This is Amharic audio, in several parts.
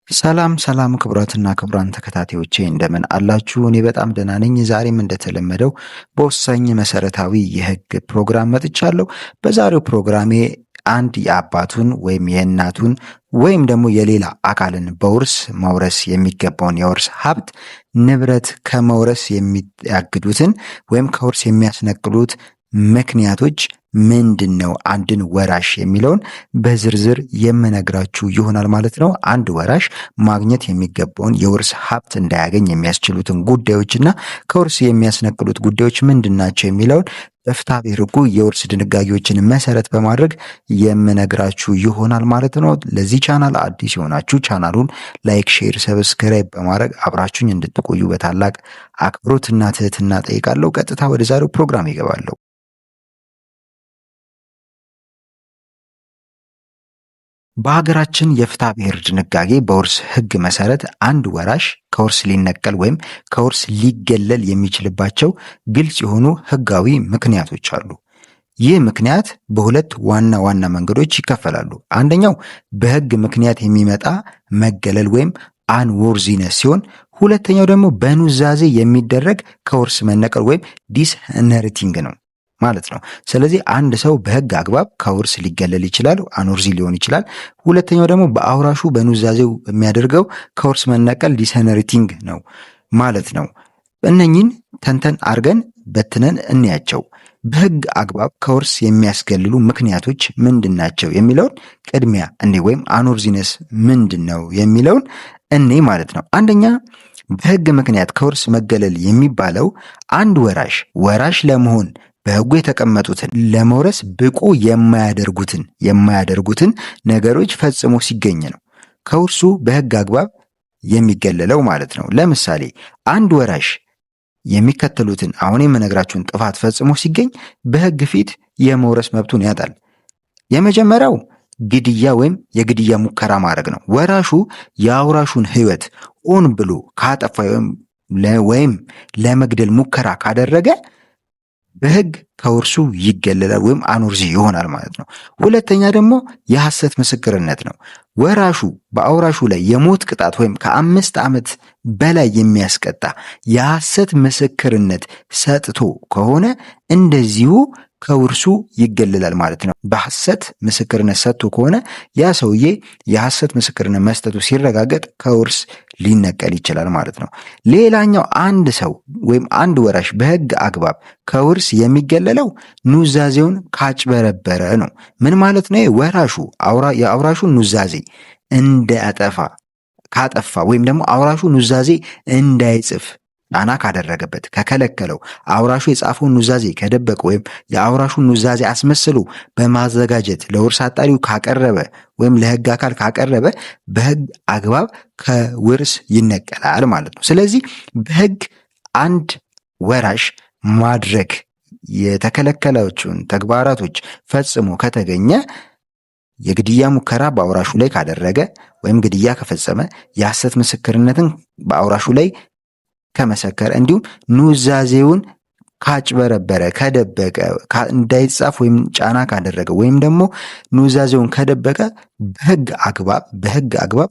ሰላም ክቡራትና ክቡራን ተከታታዮቼ እንደምን አላችሁ? እኔ በጣም ደህና ነኝ። ዛሬም እንደተለመደው በወሳኝ መሰረታዊ የህግ ፕሮግራም መጥቻለሁ። በዛሬው ፕሮግራሜ አንድ የአባቱን ወይም የእናቱን ወይም ደግሞ የሌላ አካልን በውርስ መውረስ የሚገባውን የውርስ ሀብት ንብረት ከመውረስ የሚያግዱትን ወይም ከውርስ የሚያስነቅሉት ምክንያቶች ምንድን ነው? አንድን ወራሽ የሚለውን በዝርዝር የምነግራችሁ ይሆናል ማለት ነው። አንድ ወራሽ ማግኘት የሚገባውን የውርስ ሀብት እንዳያገኝ የሚያስችሉትን ጉዳዮችና ከውርስ የሚያስነቅሉት ጉዳዮች ምንድን ናቸው የሚለውን በፍትሐብሔር ሕጉ የውርስ ድንጋጌዎችን መሰረት በማድረግ የምነግራችሁ ይሆናል ማለት ነው። ለዚህ ቻናል አዲስ የሆናችሁ ቻናሉን ላይክ፣ ሼር፣ ሰብስክራይብ በማድረግ አብራችሁኝ እንድትቆዩ በታላቅ አክብሮትና ትህትና ጠይቃለሁ። ቀጥታ ወደ ዛሬው ፕሮግራም ይገባለሁ። በሀገራችን የፍትሐብሔር ድንጋጌ በውርስ ሕግ መሰረት አንድ ወራሽ ከውርስ ሊነቀል ወይም ከውርስ ሊገለል የሚችልባቸው ግልጽ የሆኑ ሕጋዊ ምክንያቶች አሉ። ይህ ምክንያት በሁለት ዋና ዋና መንገዶች ይከፈላሉ። አንደኛው በሕግ ምክንያት የሚመጣ መገለል ወይም አንወርዚነስ ሲሆን፣ ሁለተኛው ደግሞ በኑዛዜ የሚደረግ ከውርስ መነቀል ወይም ዲስሄነሪቲንግ ነው ማለት ነው። ስለዚህ አንድ ሰው በሕግ አግባብ ከውርስ ሊገለል ይችላል፣ አኖርዚ ሊሆን ይችላል። ሁለተኛው ደግሞ በአውራሹ በኑዛዜው የሚያደርገው ከውርስ መነቀል ዲስሄነሪቲንግ ነው ማለት ነው። እነኚህን ተንተን አርገን በትነን እንያቸው። በሕግ አግባብ ከውርስ የሚያስገልሉ ምክንያቶች ምንድን ናቸው የሚለውን ቅድሚያ እኔ ወይም አኖርዚነስ ምንድን ነው የሚለውን እኔ ማለት ነው። አንደኛ በሕግ ምክንያት ከውርስ መገለል የሚባለው አንድ ወራሽ ለመሆን በሕጉ የተቀመጡትን ለመውረስ ብቁ የማያደርጉትን ነገሮች ፈጽሞ ሲገኝ ነው ከውርሱ በሕግ አግባብ የሚገለለው ማለት ነው። ለምሳሌ አንድ ወራሽ የሚከተሉትን አሁን የምነግራችሁን ጥፋት ፈጽሞ ሲገኝ በሕግ ፊት የመውረስ መብቱን ያጣል። የመጀመሪያው ግድያ ወይም የግድያ ሙከራ ማድረግ ነው። ወራሹ የአውራሹን ሕይወት ሆን ብሎ ካጠፋ ወይም ለመግደል ሙከራ ካደረገ በሕግ ከውርሱ ይገለላል ወይም አኖርዚ ይሆናል ማለት ነው። ሁለተኛ ደግሞ የሐሰት ምስክርነት ነው። ወራሹ በአውራሹ ላይ የሞት ቅጣት ወይም ከ5 ዓመት በላይ የሚያስቀጣ የሐሰት ምስክርነት ሰጥቶ ከሆነ እንደዚሁ ከውርሱ ይገለላል ማለት ነው። በሐሰት ምስክርነት ሰጥቶ ከሆነ ያ ሰውዬ የሐሰት ምስክርነት መስጠቱ ሲረጋገጥ ከውርስ ሊነቀል ይችላል ማለት ነው። ሌላኛው አንድ ሰው ወይም አንድ ወራሽ በሕግ አግባብ ከውርስ የሚገለለው ኑዛዜውን ካጭበረበረ ነው። ምን ማለት ነው? ወራሹ የአውራሹን ኑዛዜ ካጠፋ ወይም ደግሞ አውራሹ ኑዛዜ እንዳይጽፍ ጫና ካደረገበት፣ ከከለከለው፣ አውራሹ የጻፈውን ኑዛዜ ከደበቀ ወይም የአውራሹን ኑዛዜ አስመስሎ በማዘጋጀት ለውርስ አጣሪው ካቀረበ ወይም ለሕግ አካል ካቀረበ በሕግ አግባብ ከውርስ ይነቀላል ማለት ነው። ስለዚህ በሕግ አንድ ወራሽ ማድረግ የተከለከላቸውን ተግባራቶች ፈጽሞ ከተገኘ የግድያ ሙከራ በአውራሹ ላይ ካደረገ ወይም ግድያ ከፈጸመ፣ የሐሰት ምስክርነትን በአውራሹ ላይ ከመሰከረ፣ እንዲሁም ኑዛዜውን ካጭበረበረ፣ ከደበቀ፣ እንዳይጻፍ ወይም ጫና ካደረገ ወይም ደግሞ ኑዛዜውን ከደበቀ በሕግ አግባብ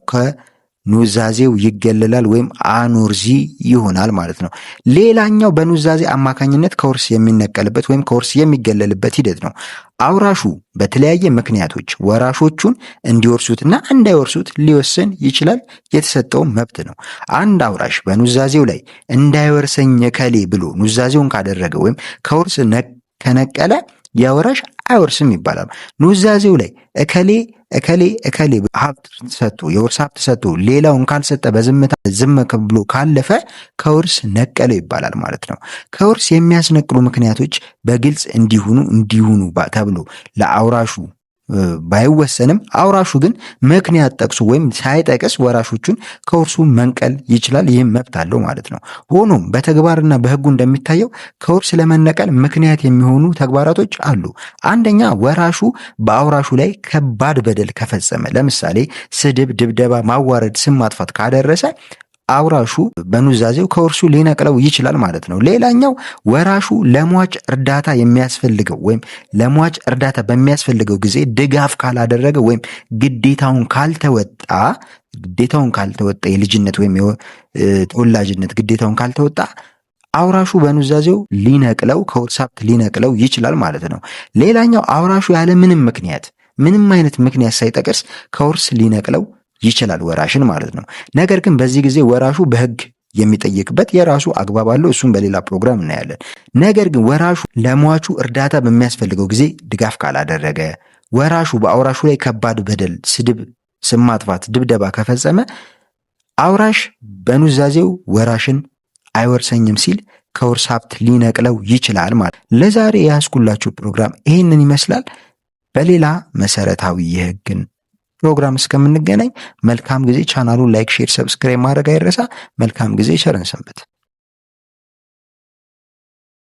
ከኑዛዜው ይገለላል ወይም አኖርዚ ይሆናል ማለት ነው። ሌላኛው በኑዛዜ አማካኝነት ከውርስ የሚነቀልበት ወይም ከውርስ የሚገለልበት ሂደት ነው። አውራሹ በተለያየ ምክንያቶች ወራሾቹን እንዲወርሱትና እንዳይወርሱት ሊወስን ይችላል። የተሰጠው መብት ነው። አንድ አውራሽ በኑዛዜው ላይ እንዳይወርሰኝ እከሌ ብሎ ኑዛዜውን ካደረገ ወይም ከውርስ ከነቀለ የወራሽ አይወርስም ይባላል። ኑዛዜው ላይ እከሌ ሀብት ሰጥቶ የውርስ ሀብት ሰጥቶ ሌላውን ካልሰጠ በዝምታ ዝም ብሎ ካለፈ ከውርስ ነቀለው ይባላል ማለት ነው። ከውርስ የሚያስነቅሉ ምክንያቶች በግልጽ እንዲሁኑ ተብሎ ለአውራሹ ባይወሰንም አውራሹ ግን ምክንያት ጠቅሶ ወይም ሳይጠቅስ ወራሾቹን ከውርሱ መንቀል ይችላል። ይህም መብት አለው ማለት ነው። ሆኖም በተግባርና በሕጉ እንደሚታየው ከውርስ ለመነቀል ምክንያት የሚሆኑ ተግባራቶች አሉ። አንደኛ ወራሹ በአውራሹ ላይ ከባድ በደል ከፈጸመ፣ ለምሳሌ ስድብ፣ ድብደባ፣ ማዋረድ፣ ስም ማጥፋት ካደረሰ አውራሹ በኑዛዜው ከውርሱ ሊነቅለው ይችላል ማለት ነው። ሌላኛው ወራሹ ለሟች እርዳታ የሚያስፈልገው ወይም ለሟች እርዳታ በሚያስፈልገው ጊዜ ድጋፍ ካላደረገ ወይም ግዴታውን ካልተወጣ የልጅነት ወይም ተወላጅነት ግዴታውን ካልተወጣ አውራሹ በኑዛዜው ሊነቅለው ከውርስ ሀብት ሊነቅለው ይችላል ማለት ነው። ሌላኛው አውራሹ ያለ ምንም አይነት ምክንያት ሳይጠቅስ ከውርስ ሊነቅለው ይችላል ወራሽን ማለት ነው። ነገር ግን በዚህ ጊዜ ወራሹ በሕግ የሚጠይቅበት የራሱ አግባብ አለው። እሱም በሌላ ፕሮግራም እናያለን። ነገር ግን ወራሹ ለሟቹ እርዳታ በሚያስፈልገው ጊዜ ድጋፍ ካላደረገ፣ ወራሹ በአውራሹ ላይ ከባድ በደል፣ ስድብ፣ ስም ማጥፋት፣ ድብደባ ከፈጸመ አውራሽ በኑዛዜው ወራሽን አይወርሰኝም ሲል ከውርስ ሀብት ሊነቅለው ይችላል ማለት። ለዛሬ የያዝኩላችሁ ፕሮግራም ይህንን ይመስላል። በሌላ መሰረታዊ የሕግን ፕሮግራም እስከምንገናኝ መልካም ጊዜ። ቻናሉን ላይክ፣ ሼር፣ ሰብስክራይብ ማድረግ አይረሳ። መልካም ጊዜ። ቸር እንሰንብት።